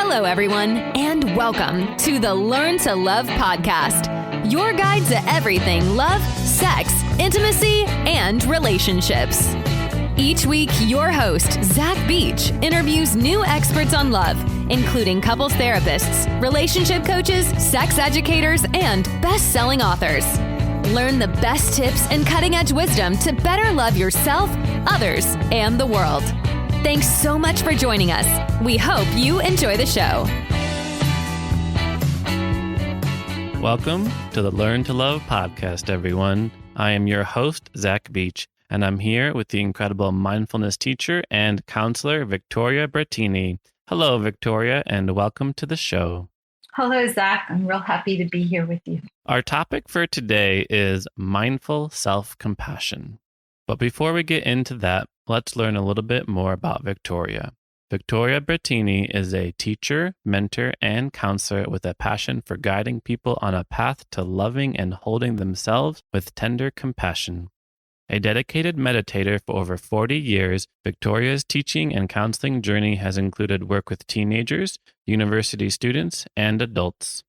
Hello, everyone, and welcome to the Learn to Love podcast, your guide to everything love, sex, intimacy, and relationships. Each week, your host, Zach Beach, interviews new experts on love, including couples therapists, relationship coaches, sex educators, and best-selling authors. Learn the best tips and cutting-edge wisdom to better love yourself, others, and the world. Thanks so much for joining us. We hope you enjoy the show. Welcome to the Learn to Love podcast, everyone. I am your host, Zach Beach, and I'm here with the incredible mindfulness teacher and counselor, Victoria Brattini. Hello, Victoria, and welcome to the show. Hello, Zach. I'm real happy to be here with you. Our topic for today is mindful self-compassion. But before we get into that, let's learn a little bit more about Victoria. Victoria Brattini is a teacher, mentor, and counselor with a passion for guiding people on a path to loving and holding themselves with tender compassion. A dedicated meditator for over 40 years, Victoria's teaching and counseling journey has included work with teenagers, university students, and adults.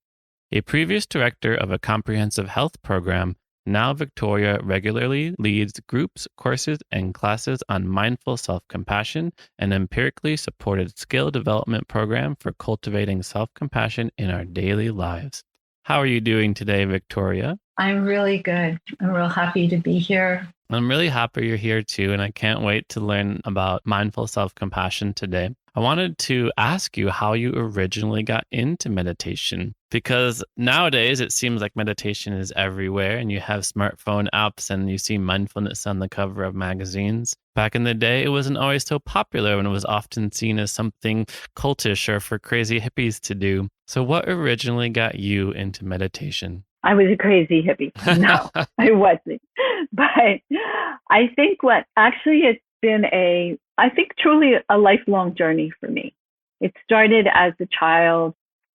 A previous director of a comprehensive health program, now Victoria regularly leads groups, courses, and classes on mindful self-compassion, an empirically supported skill development program for cultivating self-compassion in our daily lives. How are you doing today, Victoria? I'm really good. I'm real happy to be here. I'm really happy you're here too, and I can't wait to learn about mindful self-compassion today. I wanted to ask you how you originally got into meditation, because nowadays it seems like meditation is everywhere and you have smartphone apps and you see mindfulness on the cover of magazines. Back in the day, it wasn't always so popular and it was often seen as something cultish or for crazy hippies to do. So what originally got you into meditation? I was a crazy hippie. No, I wasn't. But I think it's been truly a lifelong journey for me. It started as a child.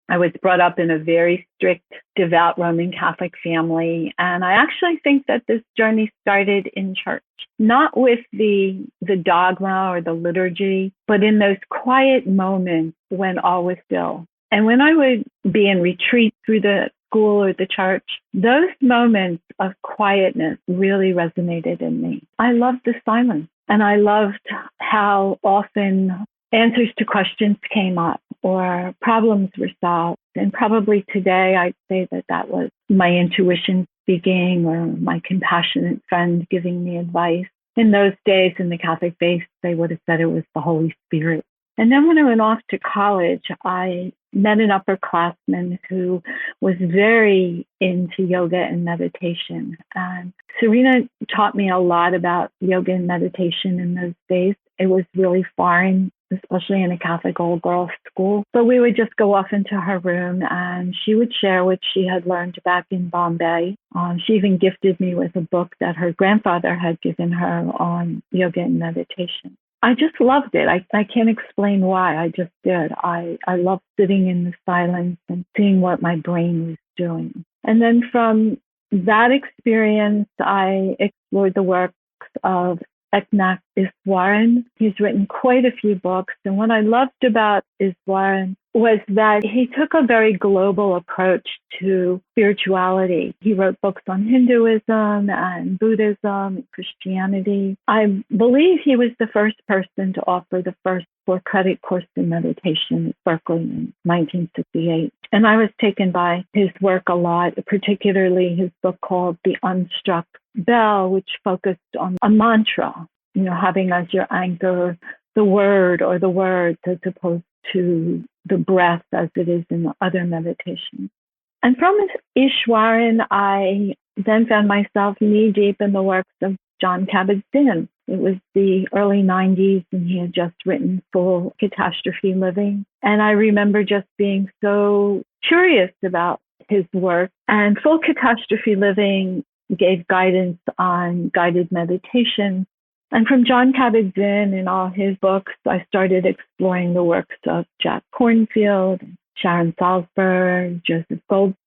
I was brought up in a very strict, devout Roman Catholic family. And I actually think that this journey started in church, not with the dogma or the liturgy, but in those quiet moments when all was still. And when I would be in retreat through the school or the church, those moments of quietness really resonated in me. I loved the silence, and I loved how often answers to questions came up or problems were solved. And probably today I'd say that was my intuition speaking or my compassionate friend giving me advice. In those days in the Catholic faith, they would have said it was the Holy Spirit. And then when I went off to college, I met an upperclassman who was very into yoga and meditation. And Serena taught me a lot about yoga and meditation in those days. It was really foreign, especially in a Catholic all-girls school. But we would just go off into her room and she would share what she had learned back in Bombay. She even gifted me with a book that her grandfather had given her on yoga and meditation. I just loved it. I can't explain why. I just did. I loved sitting in the silence and seeing what my brain was doing. And then from that experience, I explored the works of Eknath Easwaran. He's written quite a few books. And what I loved about Easwaran was that he took a very global approach to spirituality. He wrote books on Hinduism and Buddhism and Christianity. I believe he was the first person to offer the first 4-credit course in meditation at Berkeley in 1968. And I was taken by his work a lot, particularly his book called The Unstruck Bell, which focused on a mantra, having as your anchor the word or the words as opposed to the breath as it is in the other meditations. And from Easwaran, I then found myself knee-deep in the works of Jon Kabat-Zinn. It was the early 90s, and he had just written Full Catastrophe Living. And I remember just being so curious about his work. And Full Catastrophe Living gave guidance on guided meditation. And from Jon Kabat-Zinn and all his books, I started exploring the works of Jack Kornfield, Sharon Salzberg, Joseph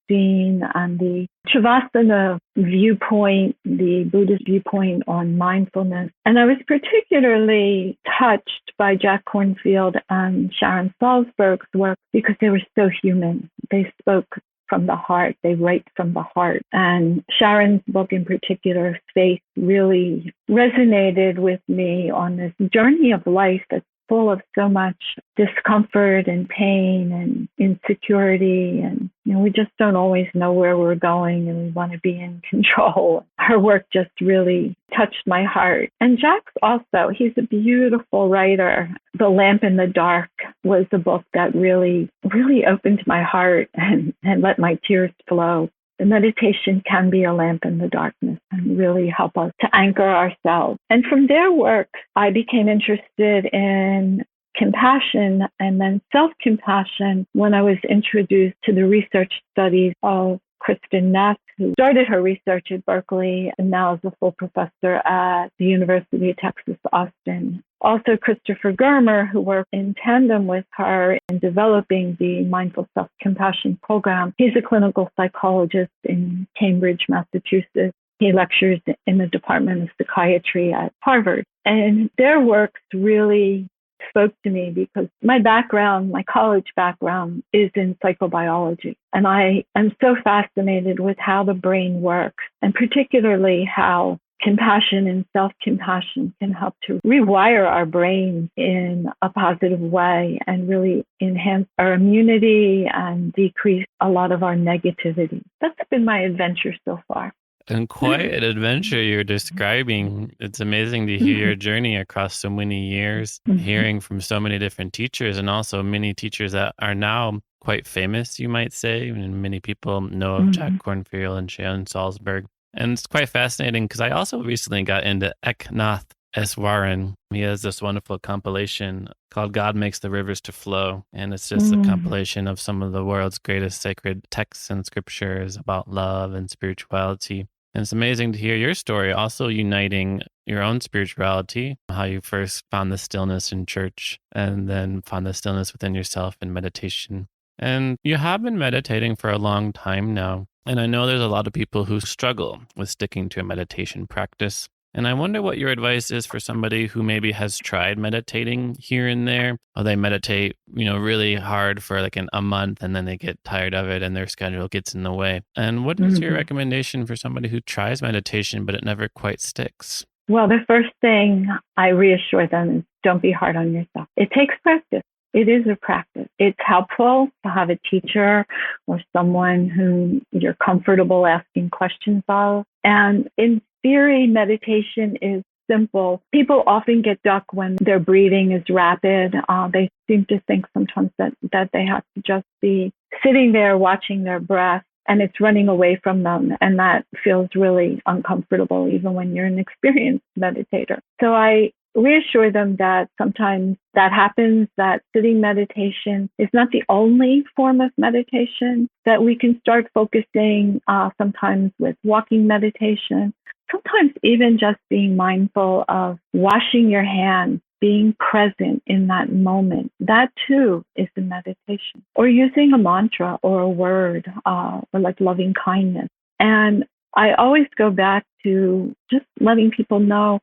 seen and the Shavasana viewpoint, the Buddhist viewpoint on mindfulness. And I was particularly touched by Jack Kornfield and Sharon Salzberg's work because they were so human. They spoke from the heart. They write from the heart. And Sharon's book in particular, Faith, really resonated with me on this journey of life that's full of so much discomfort and pain and insecurity. And, we just don't always know where we're going and we want to be in control. Her work just really touched my heart. And Jack's also, he's a beautiful writer. The Lamp in the Dark was a book that really, really opened my heart and let my tears flow. The meditation can be a lamp in the darkness and really help us to anchor ourselves. And from their work, I became interested in compassion and then self-compassion when I was introduced to the research studies of Kristen Neff, who started her research at Berkeley and now is a full professor at the University of Texas, Austin. Also, Christopher Germer, who worked in tandem with her in developing the Mindful Self-Compassion program. He's a clinical psychologist in Cambridge, Massachusetts. He lectures in the Department of Psychiatry at Harvard. And their works really spoke to me because my background, my college background, is in psychobiology. And I am so fascinated with how the brain works, and particularly how compassion and self-compassion can help to rewire our brain in a positive way and really enhance our immunity and decrease a lot of our negativity. That's been my adventure so far. And quite an adventure you're describing. It's amazing to hear your journey across so many years, hearing from so many different teachers, and also many teachers that are now quite famous, you might say. And many people know of Jack Kornfield and Sharon Salzberg. And it's quite fascinating because I also recently got into Eknath Eswaran. He has this wonderful compilation called God Makes the Rivers to Flow. And it's just a compilation of some of the world's greatest sacred texts and scriptures about love and spirituality. And it's amazing to hear your story, also uniting your own spirituality, how you first found the stillness in church and then found the stillness within yourself in meditation. And you have been meditating for a long time now. And I know there's a lot of people who struggle with sticking to a meditation practice. And I wonder what your advice is for somebody who maybe has tried meditating here and there, or they meditate, really hard for like a month and then they get tired of it and their schedule gets in the way. And what is your recommendation for somebody who tries meditation, but it never quite sticks? Well, the first thing I reassure them is don't be hard on yourself. It takes practice. It is a practice. It's helpful to have a teacher or someone whom you're comfortable asking questions of. And in theory, meditation is simple. People often get stuck when their breathing is rapid. They seem to think sometimes that they have to just be sitting there watching their breath and it's running away from them. And that feels really uncomfortable, even when you're an experienced meditator. So I reassure them that sometimes that happens, that sitting meditation is not the only form of meditation, that we can start focusing sometimes with walking meditation, sometimes even just being mindful of washing your hands, being present in that moment. That too is a meditation. Or using a mantra or a word or like loving kindness. And I always go back to just letting people know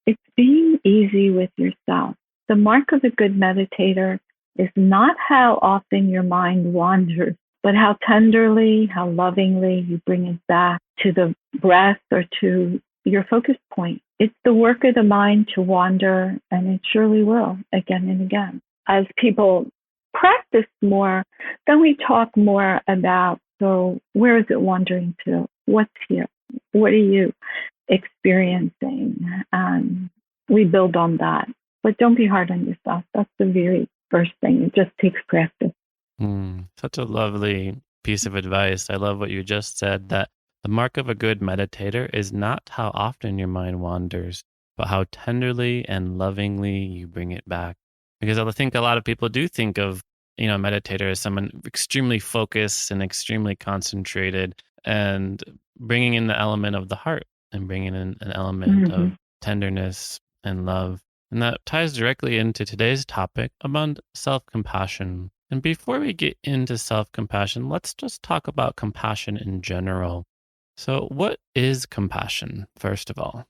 it's being easy with yourself. The mark of a good meditator is not how often your mind wanders, but how tenderly, how lovingly you bring it back to the breath or to your focus point. It's the work of the mind to wander, and it surely will again and again. As people practice more, then we talk more about, so where is it wandering to? What's here? What are you experiencing? And we build on that. But don't be hard on yourself. That's the very first thing. It just takes practice. Such a lovely piece of advice. I love what you just said, that the mark of a good meditator is not how often your mind wanders, but how tenderly and lovingly you bring it back. Because I think a lot of people do think of, a meditator as someone extremely focused and extremely concentrated, and bringing in the element of the heart and bringing in an element of tenderness and love. And that ties directly into today's topic about self-compassion. And before we get into self-compassion, let's just talk about compassion in general. So, what is compassion, first of all?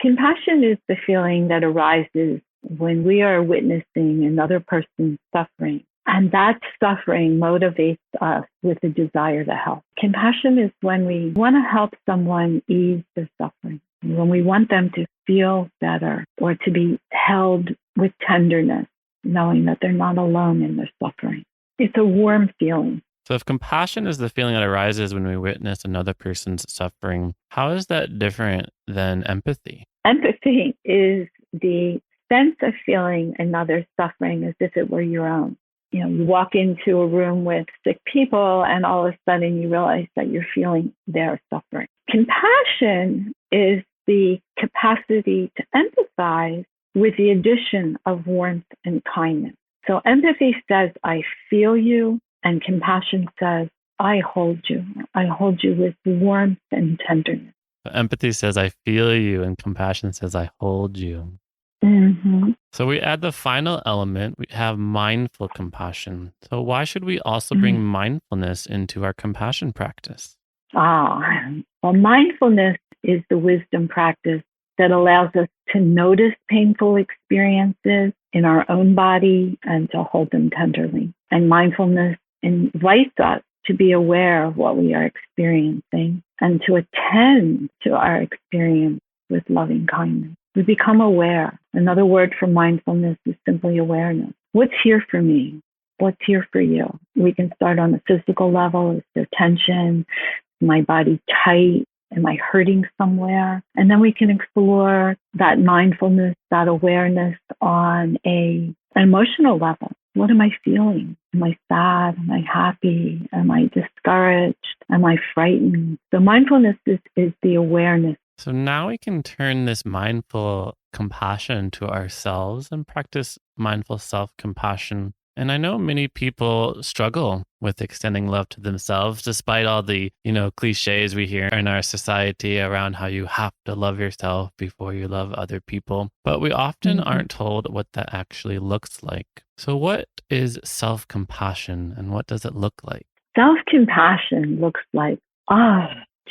Compassion is the feeling that arises when we are witnessing another person's suffering. And that suffering motivates us with a desire to help. Compassion is when we want to help someone ease their suffering, when we want them to feel better or to be held with tenderness, knowing that they're not alone in their suffering. It's a warm feeling. So, if compassion is the feeling that arises when we witness another person's suffering, how is that different than empathy? Empathy is the sense of feeling another's suffering as if it were your own. You walk into a room with sick people and all of a sudden you realize that you're feeling their suffering. Compassion is the capacity to empathize with the addition of warmth and kindness. So empathy says, I feel you, and compassion says, I hold you. I hold you with warmth and tenderness. Empathy says, I feel you, and compassion says, I hold you. Mm-hmm. So we add the final element, we have mindful compassion. So why should we also bring mindfulness into our compassion practice? Well, mindfulness is the wisdom practice that allows us to notice painful experiences in our own body and to hold them tenderly. And mindfulness invites us to be aware of what we are experiencing and to attend to our experience with loving kindness. We become aware. Another word for mindfulness is simply awareness. What's here for me? What's here for you? We can start on the physical level. Is there tension? Is my body tight? Am I hurting somewhere? And then we can explore that mindfulness, that awareness on an emotional level. What am I feeling? Am I sad? Am I happy? Am I discouraged? Am I frightened? So mindfulness is the awareness. So now we can turn this mindful compassion to ourselves and practice mindful self-compassion. And I know many people struggle with extending love to themselves, despite all the, cliches we hear in our society around how you have to love yourself before you love other people. But we often aren't told what that actually looks like. So what is self-compassion and what does it look like? Self-compassion looks like,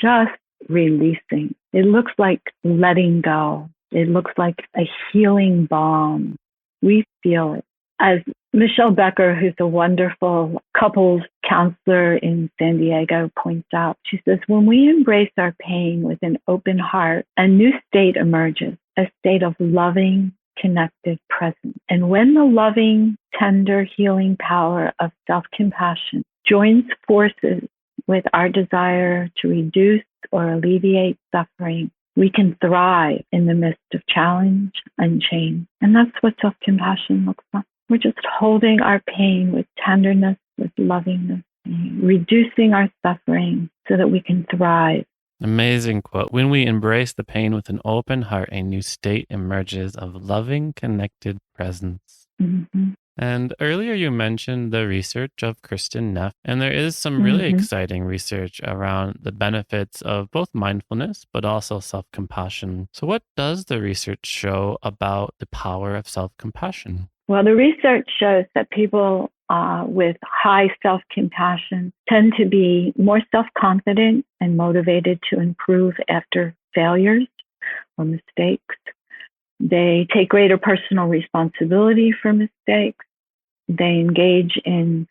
just releasing. It looks like letting go. It looks like a healing balm. We feel it. As Michelle Becker, who's a wonderful couples counselor in San Diego, points out, she says, when we embrace our pain with an open heart, a new state emerges, a state of loving, connected presence. And when the loving, tender, healing power of self-compassion joins forces with our desire to reduce or alleviate suffering, we can thrive in the midst of challenge and change. And that's what self-compassion looks like. We're just holding our pain with tenderness, with lovingness, reducing our suffering so that we can thrive. Amazing quote. When we embrace the pain with an open heart, a new state emerges of loving, connected presence. Mm-hmm. And earlier you mentioned the research of Kristen Neff, and there is some really exciting research around the benefits of both mindfulness, but also self-compassion. So what does the research show about the power of self-compassion? Well, the research shows that people with high self-compassion tend to be more self-confident and motivated to improve after failures or mistakes. They take greater personal responsibility for mistakes. They engage in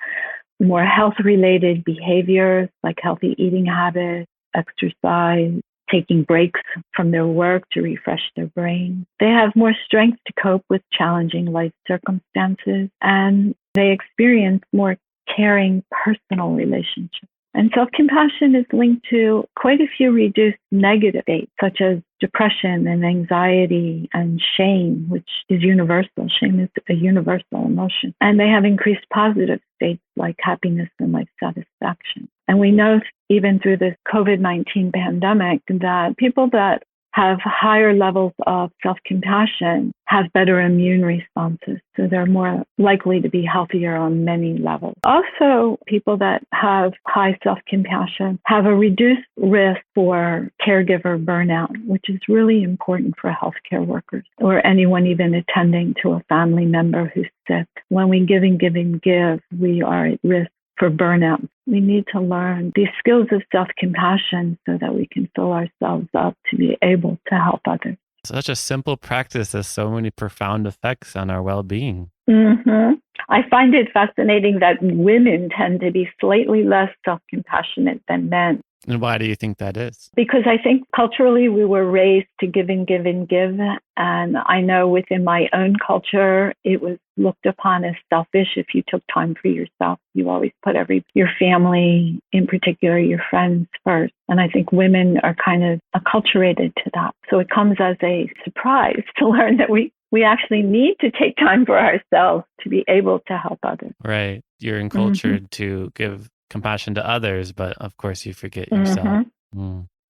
more health-related behaviors like healthy eating habits, exercise, taking breaks from their work to refresh their brain. They have more strength to cope with challenging life circumstances, and they experience more caring personal relationships. And self-compassion is linked to quite a few reduced negative states, such as depression and anxiety and shame, which is universal. Shame is a universal emotion. And they have increased positive states like happiness and life satisfaction. And we know even through this COVID-19 pandemic that people that have higher levels of self-compassion have better immune responses. So they're more likely to be healthier on many levels. Also, people that have high self-compassion have a reduced risk for caregiver burnout, which is really important for healthcare workers or anyone even attending to a family member who's sick. When we give and give and give, we are at risk for burnout. We need to learn these skills of self-compassion so that we can fill ourselves up to be able to help others. Such a simple practice has so many profound effects on our well-being. Mm-hmm. I find it fascinating that women tend to be slightly less self-compassionate than men. And why do you think that is? Because I think culturally we were raised to give and give and give. And I know within my own culture, it was looked upon as selfish if you took time for yourself. You always put your family, in particular your friends, first. And I think women are kind of acculturated to that. So it comes as a surprise to learn that we actually need to take time for ourselves to be able to help others. Right. You're encultured to give compassion to others, but of course you forget yourself.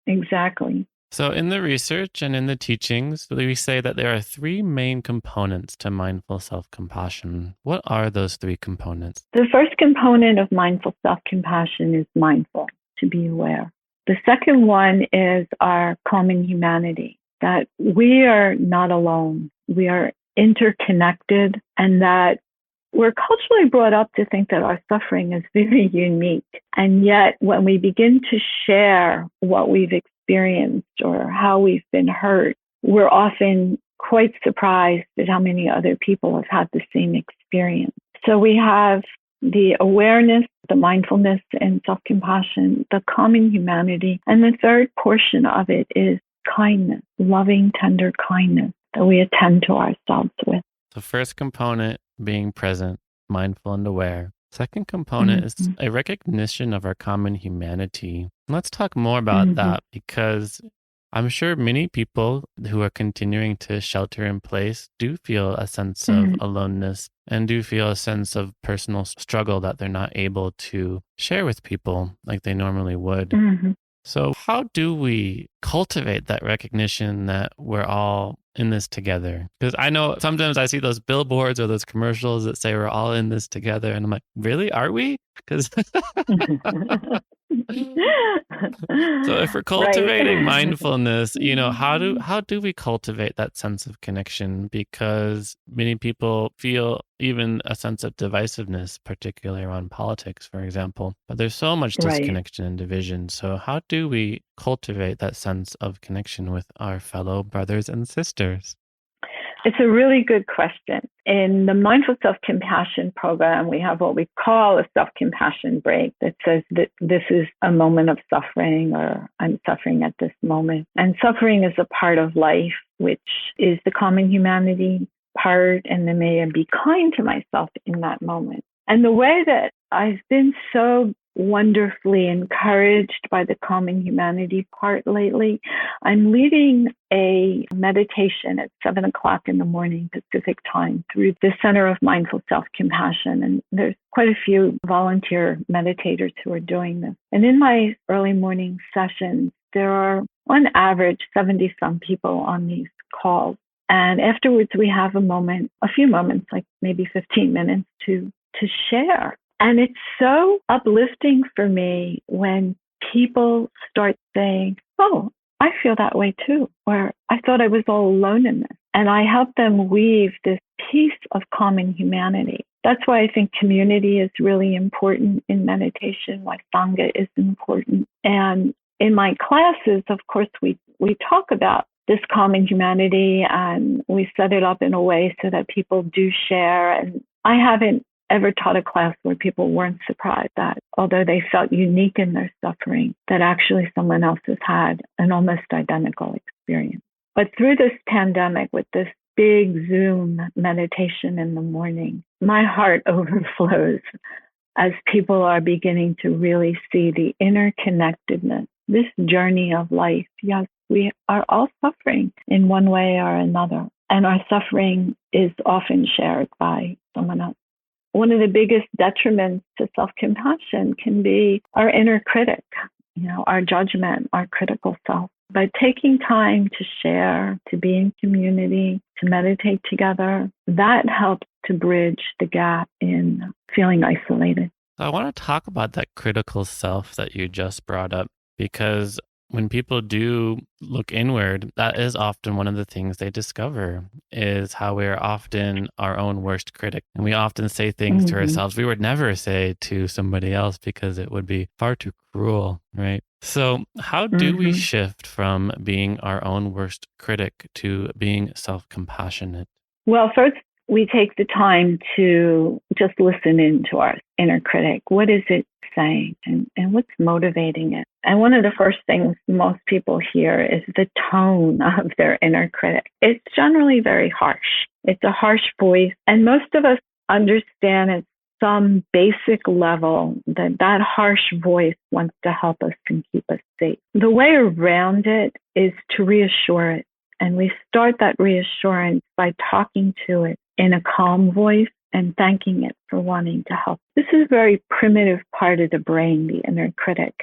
Exactly. So in the research and in the teachings, we say that there are three main components to mindful self-compassion. What are those three components? The first component of mindful self-compassion is mindful, to be aware. The second one is our common humanity, that we are not alone. We are interconnected, and that we're culturally brought up to think that our suffering is very unique. And yet, when we begin to share what we've experienced or how we've been hurt, we're often quite surprised at how many other people have had the same experience. So we have the awareness, the mindfulness and self-compassion, the common humanity. And the third portion of it is kindness, loving, tender kindness that we attend to ourselves with. The first component being present, mindful and aware. Second component is a recognition of our common humanity. Let's talk more about that, because I'm sure many people who are continuing to shelter in place do feel a sense of aloneness and do feel a sense of personal struggle that they're not able to share with people like they normally would. So how do we cultivate that recognition that we're all in this together? Because I know sometimes I see those billboards or those commercials that say we're all in this together. And I'm like, really? Are we? Because so if we're cultivating mindfulness, how do we cultivate that sense of connection? Because many people feel even a sense of divisiveness, particularly around politics, for example. But there's so much disconnection and division. So how do we cultivate that sense of connection with our fellow brothers and sisters? It's a really good question. In the Mindful Self-Compassion program, we have what we call a self-compassion break that says that this is a moment of suffering, or I'm suffering at this moment. And suffering is a part of life, which is the common humanity part, and then may I be kind to myself in that moment. And the way that I've been so wonderfully encouraged by the common humanity part lately, I'm leading a meditation at 7 o'clock in the morning Pacific time through the Center of Mindful Self-Compassion. And there's quite a few volunteer meditators who are doing this. And in my early morning sessions, there are on average 70-some people on these calls. And afterwards, we have a few moments, like maybe 15 minutes to share. And it's so uplifting for me when people start saying, oh, I feel that way too, or I thought I was all alone in this. And I help them weave this piece of common humanity. That's why I think community is really important in meditation, why Sangha is important. And in my classes, of course, we talk about this common humanity, and we set it up in a way so that people do share. And I haven't ever taught a class where people weren't surprised that, although they felt unique in their suffering, that actually someone else has had an almost identical experience. But through this pandemic, with this big Zoom meditation in the morning, my heart overflows as people are beginning to really see the interconnectedness, this journey of life. Yes, we are all suffering in one way or another, and our suffering is often shared by someone else. One of the biggest detriments to self-compassion can be our inner critic, our judgment, our critical self. But taking time to share, to be in community, to meditate together, that helps to bridge the gap in feeling isolated. So I want to talk about that critical self that you just brought up, because when people do look inward, that is often one of the things they discover is how we are often our own worst critic. And we often say things to ourselves we would never say to somebody else because it would be far too cruel, right? So how do we shift from being our own worst critic to being self-compassionate? Well, first, we take the time to just listen into our inner critic. What is it saying and what's motivating it? And one of the first things most people hear is the tone of their inner critic. It's generally very harsh. It's a harsh voice. And most of us understand at some basic level that harsh voice wants to help us and keep us safe. The way around it is to reassure it. And we start that reassurance by talking to it in a calm voice and thanking it for wanting to help. This is a very primitive part of the brain, the inner critic.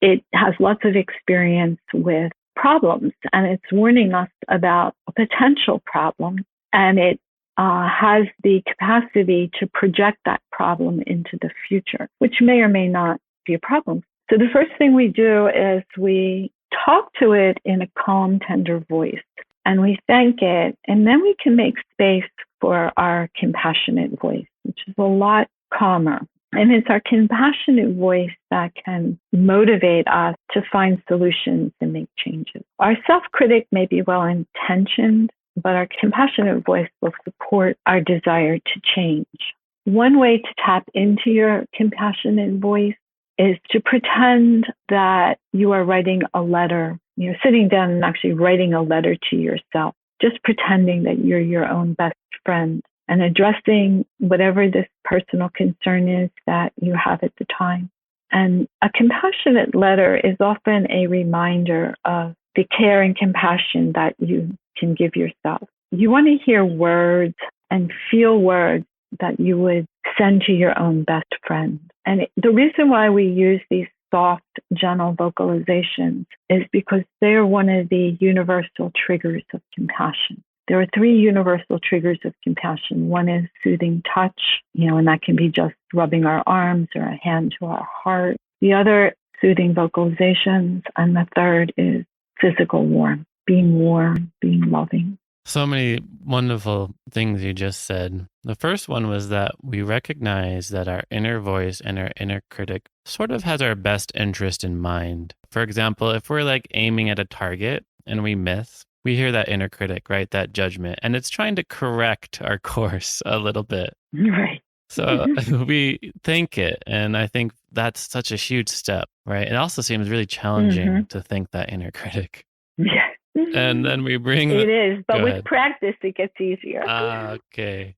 It has lots of experience with problems, and it's warning us about a potential problem, and it has the capacity to project that problem into the future, which may or may not be a problem. So the first thing we do is we talk to it in a calm, tender voice, and we thank it, and then we can make space for our compassionate voice, which is a lot calmer. And it's our compassionate voice that can motivate us to find solutions and make changes. Our self-critic may be well-intentioned, but our compassionate voice will support our desire to change. One way to tap into your compassionate voice is to pretend that you are writing a letter, sitting down and actually writing a letter to yourself, just pretending that you're your own best friend and addressing whatever this personal concern is that you have at the time. And a compassionate letter is often a reminder of the care and compassion that you can give yourself. You want to hear words and feel words that you would send to your own best friend. And the reason why we use these soft, gentle vocalizations is because they are one of the universal triggers of compassion. There are 3 universal triggers of compassion. One is soothing touch, and that can be just rubbing our arms or a hand to our heart. The other, soothing vocalizations. And the third is physical warmth, being loving. So many wonderful things you just said. The first one was that we recognize that our inner voice and our inner critic sort of has our best interest in mind. For example, if we're aiming at a target and we miss, we hear that inner critic, right? That judgment. And it's trying to correct our course a little bit. Right. So we thank it. And I think that's such a huge step, right? It also seems really challenging to thank that inner critic. Yes. And then we bring it is, but with practice, it gets easier. Okay.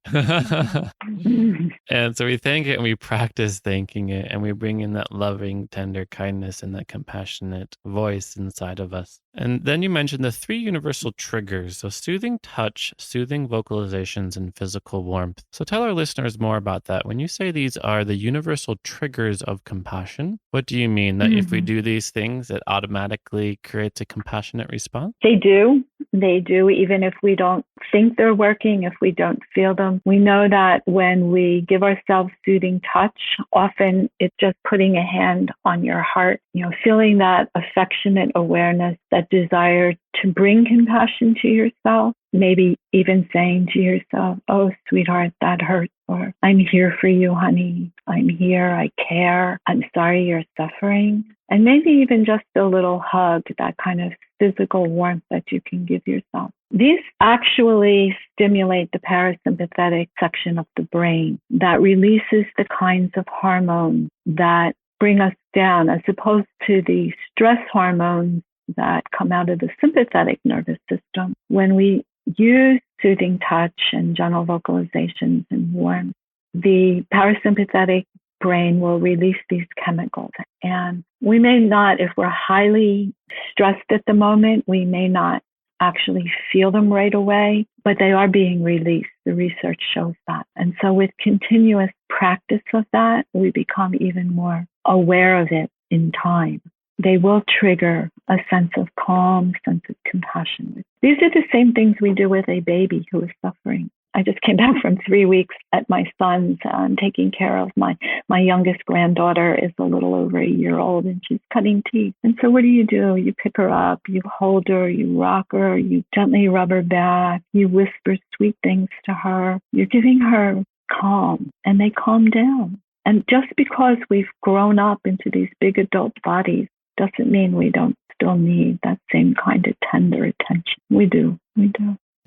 And so we thank it and we practice thanking it, and we bring in that loving, tender kindness and that compassionate voice inside of us. And then you mentioned the 3 universal triggers. So soothing touch, soothing vocalizations, and physical warmth. So tell our listeners more about that. When you say these are the universal triggers of compassion, what do you mean? That if we do these things, it automatically creates a compassionate response? They do. They do, even if we don't think they're working, if we don't feel them. We know that when we give ourselves soothing touch, often it's just putting a hand on your heart, feeling that affectionate awareness, that desire to bring compassion to yourself, maybe even saying to yourself, "Oh, sweetheart, that hurts," or "I'm here for you, honey. I'm here. I care. I'm sorry you're suffering." And maybe even just a little hug, that kind of physical warmth that you can give yourself. These actually stimulate the parasympathetic section of the brain that releases the kinds of hormones that bring us down, as opposed to the stress hormones that come out of the sympathetic nervous system. When we use soothing touch and gentle vocalizations and warmth, the parasympathetic brain will release these chemicals. And we may not, if we're highly stressed at the moment, we may not actually feel them right away, but they are being released. The research shows that. And so with continuous practice of that, we become even more aware of it in time. they will trigger a sense of calm, sense of compassion. These are the same things we do with a baby who is suffering. I just came back from 3 weeks at my son's, taking care of my youngest granddaughter is a little over a year old, and she's cutting teeth. And so what do? You pick her up, you hold her, you rock her, you gently rub her back, you whisper sweet things to her. You're giving her calm, and they calm down. And just because we've grown up into these big adult bodies doesn't mean we don't still need that same kind of tender attention. We do.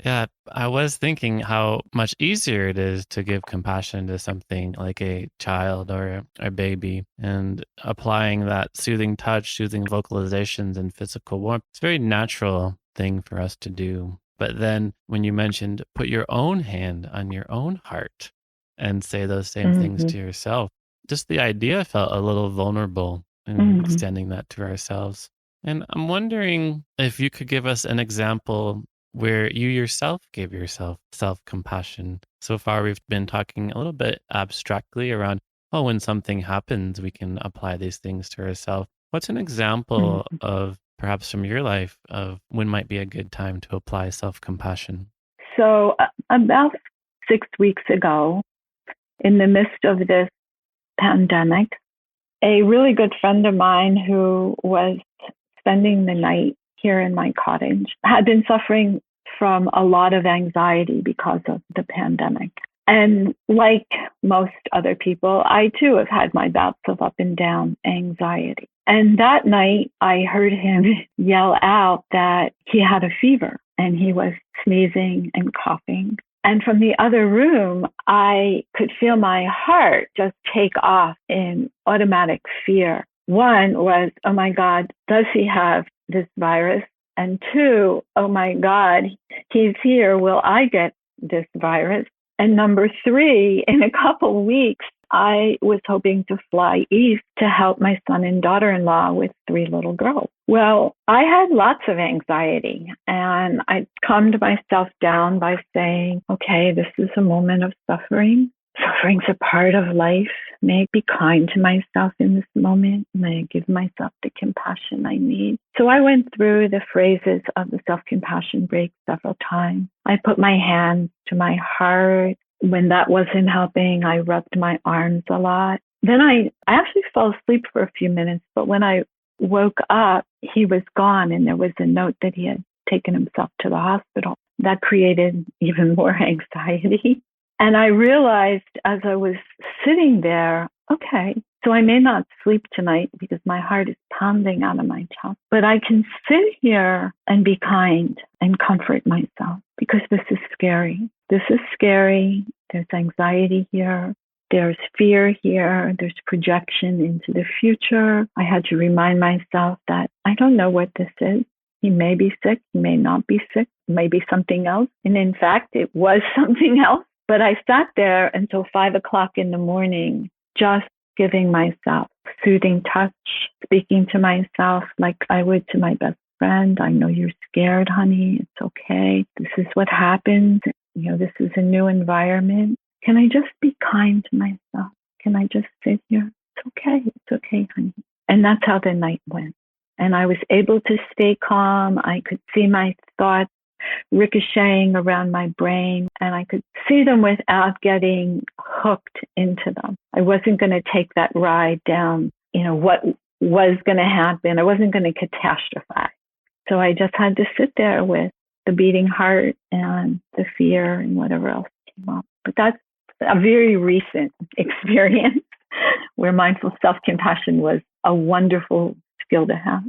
Yeah, I was thinking how much easier it is to give compassion to something like a child or a baby, and applying that soothing touch, soothing vocalizations, and physical warmth. It's a very natural thing for us to do. But then when you mentioned put your own hand on your own heart and say those same things to yourself, just the idea felt a little vulnerable in extending that to ourselves. And I'm wondering if you could give us an example where you yourself gave yourself self-compassion. So far, we've been talking a little bit abstractly around, when something happens, we can apply these things to ourselves. What's an example of perhaps from your life of when might be a good time to apply self-compassion? So about 6 weeks ago, in the midst of this pandemic, a really good friend of mine who was spending the night here in my cottage had been suffering from a lot of anxiety because of the pandemic. And like most other people, I too have had my bouts of up and down anxiety. And that night, I heard him yell out that he had a fever and he was sneezing and coughing. And from the other room, I could feel my heart just take off in automatic fear. One was, oh my God, does he have this virus? And two, oh my God, he's here. Will I get this virus? And number three, in a couple weeks, I was hoping to fly east to help my son and daughter-in-law with 3 little girls. Well, I had lots of anxiety, and I calmed myself down by saying, okay, this is a moment of suffering. Suffering's a part of life. May I be kind to myself in this moment? May I give myself the compassion I need? So I went through the phrases of the self-compassion break several times. I put my hands to my heart. When that wasn't helping, I rubbed my arms a lot. Then I actually fell asleep for a few minutes, but when I woke up, he was gone, and there was a note that he had taken himself to the hospital. That created even more anxiety. And I realized as I was sitting there, okay, so I may not sleep tonight because my heart is pounding out of my chest, but I can sit here and be kind and comfort myself because this is scary. This is scary. There's anxiety here. There's fear here. There's projection into the future. I had to remind myself that I don't know what this is. He may be sick. He may not be sick. It may be something else. And in fact, it was something else. But I sat there until 5 o'clock in the morning, just giving myself soothing touch, speaking to myself like I would to my best friend. I know you're scared, honey. It's okay. This is what happens. This is a new environment. Can I just be kind to myself? Can I just sit here? It's okay. It's okay, honey. And that's how the night went. And I was able to stay calm. I could see my thoughts ricocheting around my brain, and I could see them without getting hooked into them. I wasn't going to take that ride down, what was going to happen. I wasn't going to catastrophize. So I just had to sit there with the beating heart and the fear and whatever else came up. But that's a very recent experience where mindful self-compassion was a wonderful skill to have.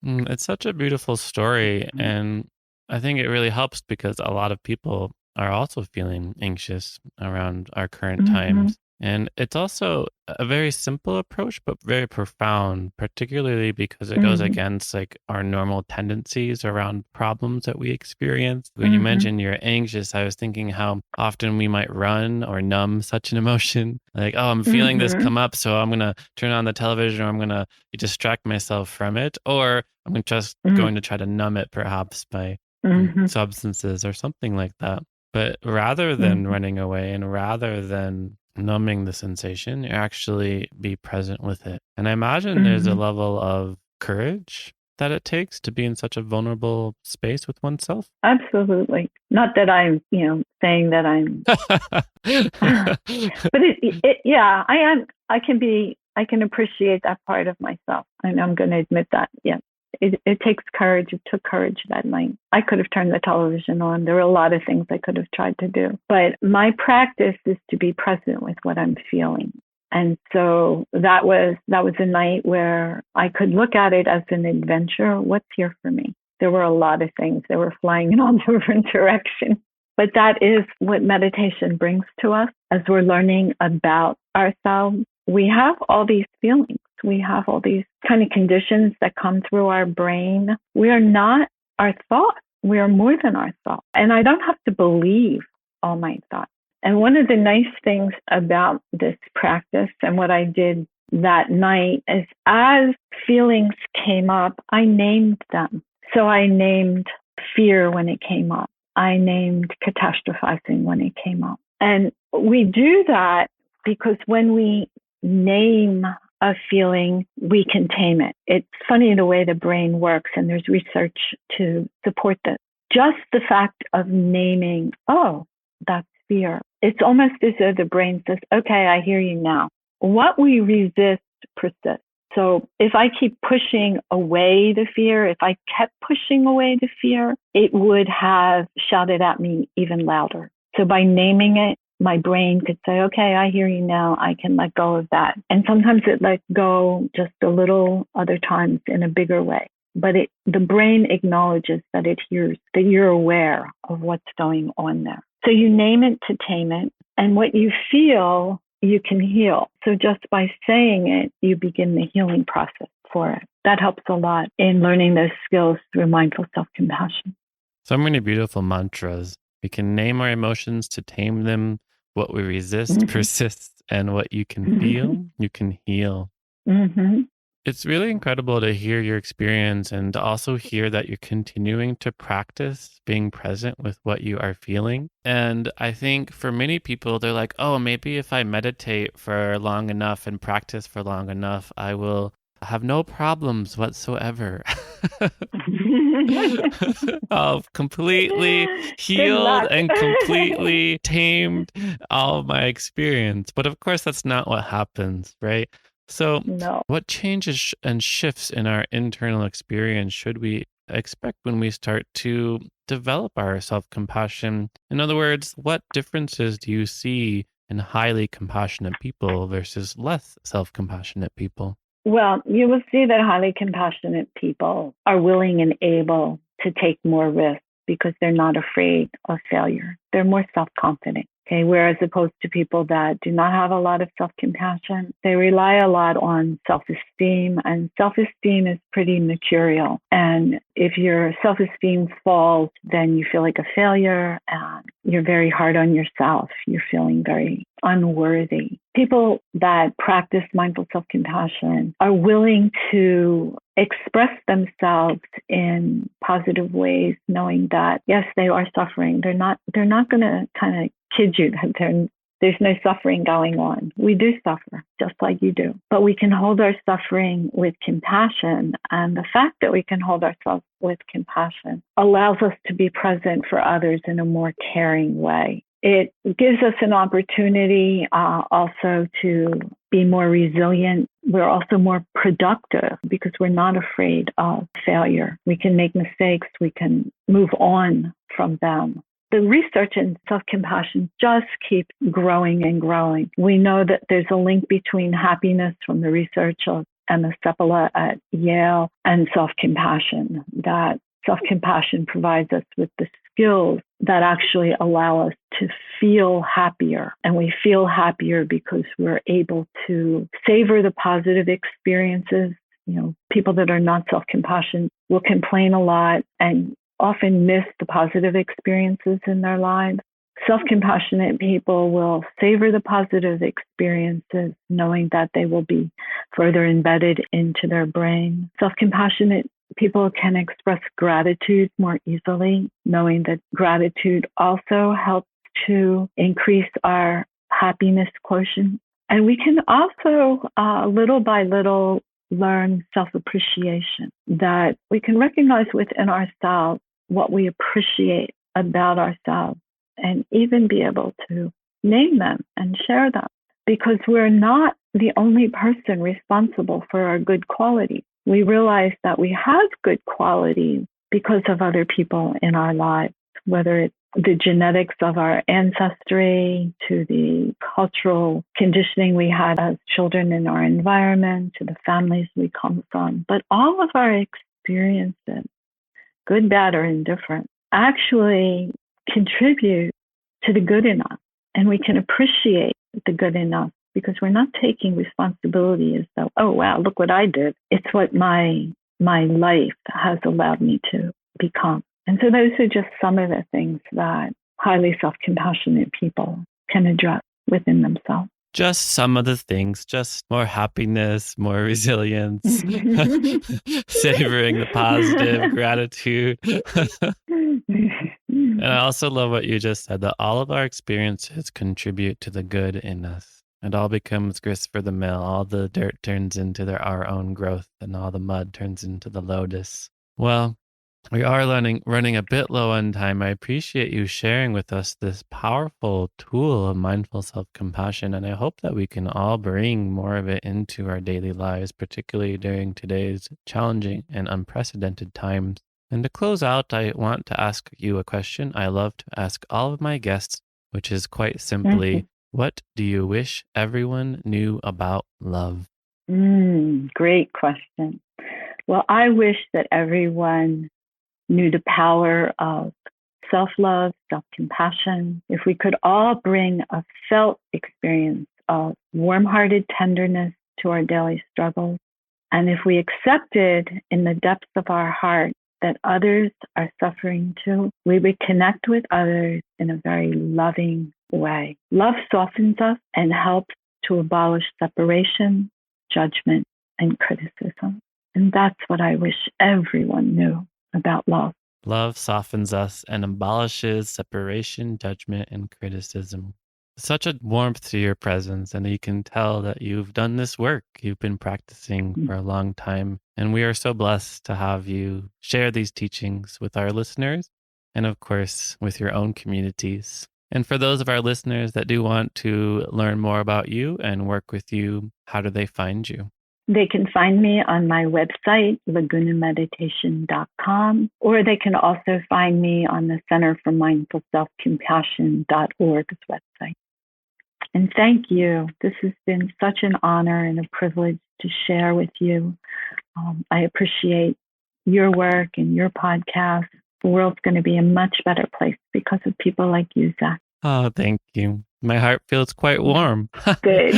It's such a beautiful story. And I think it really helps because a lot of people are also feeling anxious around our current times. And it's also a very simple approach, but very profound, particularly because it goes against our normal tendencies around problems that we experience. When you mentioned you're anxious, I was thinking how often we might run or numb such an emotion. I'm feeling this come up, so I'm going to turn on the television, or I'm going to distract myself from it, or I'm just going to try to numb it perhaps by substances or something like that. But rather than running away and rather than numbing the sensation, you actually be present with it. And I imagine there's a level of courage that it takes to be in such a vulnerable space with oneself? Absolutely. Not that I'm, saying that I'm, but yeah, I am. I can appreciate that part of myself. And I'm going to admit that. Yeah. It takes courage. It took courage that night. I could have turned the television on. There were a lot of things I could have tried to do. But my practice is to be present with what I'm feeling. And so that was a night where I could look at it as an adventure. What's here for me? There were a lot of things that were flying in all different directions. But that is what meditation brings to us as we're learning about ourselves. We have all these feelings. We have all these kind of conditions that come through our brain. We are not our thoughts. We are more than our thoughts. And I don't have to believe all my thoughts. And one of the nice things about this practice and what I did that night is as feelings came up, I named them. So I named fear when it came up. I named catastrophizing when it came up. And we do that because when we name a feeling, we can tame it. It's funny the way the brain works, and there's research to support this. Just the fact of naming, oh, that's fear. It's almost as though the brain says, okay, I hear you now. What we resist persists. So if I keep pushing away the fear, if I kept pushing away the fear, it would have shouted at me even louder. So by naming it, my brain could say, okay, I hear you now. I can let go of that. And sometimes it lets go just a little, other times in a bigger way. But the brain acknowledges that it hears, that you're aware of what's going on there. So you name it to tame it. And what you feel, you can heal. So just by saying it, you begin the healing process for it. That helps a lot in learning those skills through mindful self-compassion. So many beautiful mantras. We can name our emotions to tame them. What we resist persists, and what you can feel, you can heal. It's really incredible to hear your experience and to also hear that you're continuing to practice being present with what you are feeling. And I think for many people, they're like, oh, maybe if I meditate for long enough and practice for long enough, I will have no problems whatsoever. I've completely healed and completely tamed all of my experience. But of course, that's not what happens, right? So what changes and shifts in our internal experience should we expect when we start to develop our self-compassion? In other words, what differences do you see in highly compassionate people versus less self-compassionate people? Well, you will see that highly compassionate people are willing and able to take more risks because they're not afraid of failure. They're more self-confident. Okay, whereas opposed to people that do not have a lot of self-compassion, they rely a lot on self-esteem, and self-esteem is pretty mercurial. And if your self-esteem falls, then you feel like a failure and you're very hard on yourself. You're feeling very unworthy. People that practice mindful self-compassion are willing to express themselves in positive ways, knowing that, yes, they are suffering. They're not going to kind of kid you that there's no suffering going on. We do suffer, just like you do. But we can hold our suffering with compassion. And the fact that we can hold ourselves with compassion allows us to be present for others in a more caring way. It gives us an opportunity also to be more resilient. We're also more productive because we're not afraid of failure. We can make mistakes. We can move on from them. The research in self-compassion just keeps growing and growing. We know that there's a link between happiness from the research of Emma Seppala at Yale and self-compassion, that self-compassion provides us with the skills that actually allow us to feel happier. And we feel happier because we're able to savor the positive experiences. People that are not self-compassion will complain a lot and often miss the positive experiences in their lives. Self-compassionate people will savor the positive experiences, knowing that they will be further embedded into their brain. Self-compassionate people can express gratitude more easily, knowing that gratitude also helps to increase our happiness quotient. And we can also, little by little, learn self-appreciation, that we can recognize within ourselves what we appreciate about ourselves and even be able to name them and share them, because we're not the only person responsible for our good qualities. We realize that we have good qualities because of other people in our lives, whether it's the genetics of our ancestry, to the cultural conditioning we had as children in our environment, to the families we come from. But all of our experiences, good, bad, or indifferent, actually contribute to the good in us. And we can appreciate the good in us because we're not taking responsibility as though, oh, wow, look what I did. It's what my life has allowed me to become. And so those are just some of the things that highly self-compassionate people can address within themselves. Just some of the things, just more happiness, more resilience, savoring the positive, gratitude. And I also love what you just said, that all of our experiences contribute to the good in us. It all becomes grist for the mill. All the dirt turns into our own growth, and all the mud turns into the lotus. Well, we are running a bit low on time. I appreciate you sharing with us this powerful tool of mindful self-compassion, and I hope that we can all bring more of it into our daily lives, particularly during today's challenging and unprecedented times. And to close out, I want to ask you a question I love to ask all of my guests, which is quite simply, what do you wish everyone knew about love? Great question. Well, I wish that everyone knew the power of self-love, self-compassion. If we could all bring a felt experience of warm-hearted tenderness to our daily struggles, and if we accepted in the depths of our heart that others are suffering too, we would connect with others in a very loving way. Love softens us and helps to abolish separation, judgment, and criticism. And that's what I wish everyone knew about love. Love softens us and abolishes separation, judgment, and criticism. Such a warmth to your presence, and you can tell that you've done this work. You've been practicing for a long time, and we are so blessed to have you share these teachings with our listeners and, of course, with your own communities. And for those of our listeners that do want to learn more about you and work with you, how do they find you? They can find me on my website, lagunameditation.com, or they can also find me on the Center for Mindful Self-Compassion.org's website. And thank you. This has been such an honor and a privilege to share with you. I appreciate your work and your podcast. The world's going to be a much better place because of people like you, Zach. Oh, thank you. My heart feels quite warm. Good.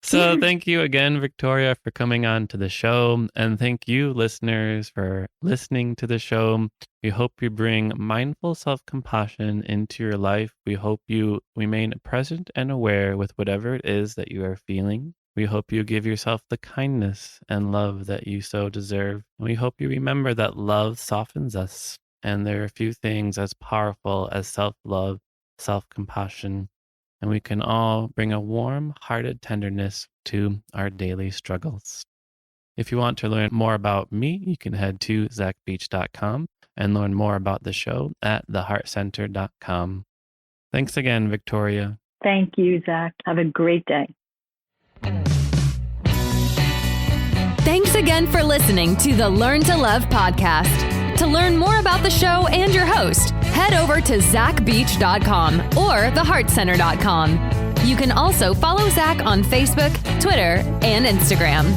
So thank you again, Victoria, for coming on to the show. And thank you, listeners, for listening to the show. We hope you bring mindful self-compassion into your life. We hope you remain present and aware with whatever it is that you are feeling. We hope you give yourself the kindness and love that you so deserve. And we hope you remember that love softens us. And there are few things as powerful as self-love, self-compassion. And we can all bring a warm-hearted tenderness to our daily struggles. If you want to learn more about me, you can head to zachbeach.com and learn more about the show at theheartcenter.com. Thanks again, Victoria. Thank you, Zach. Have a great day. Thanks again for listening to the Learn to Love podcast. To learn more about the show and your host, head over to zachbeach.com or theheartcenter.com. You can also follow Zach on Facebook, Twitter, and Instagram.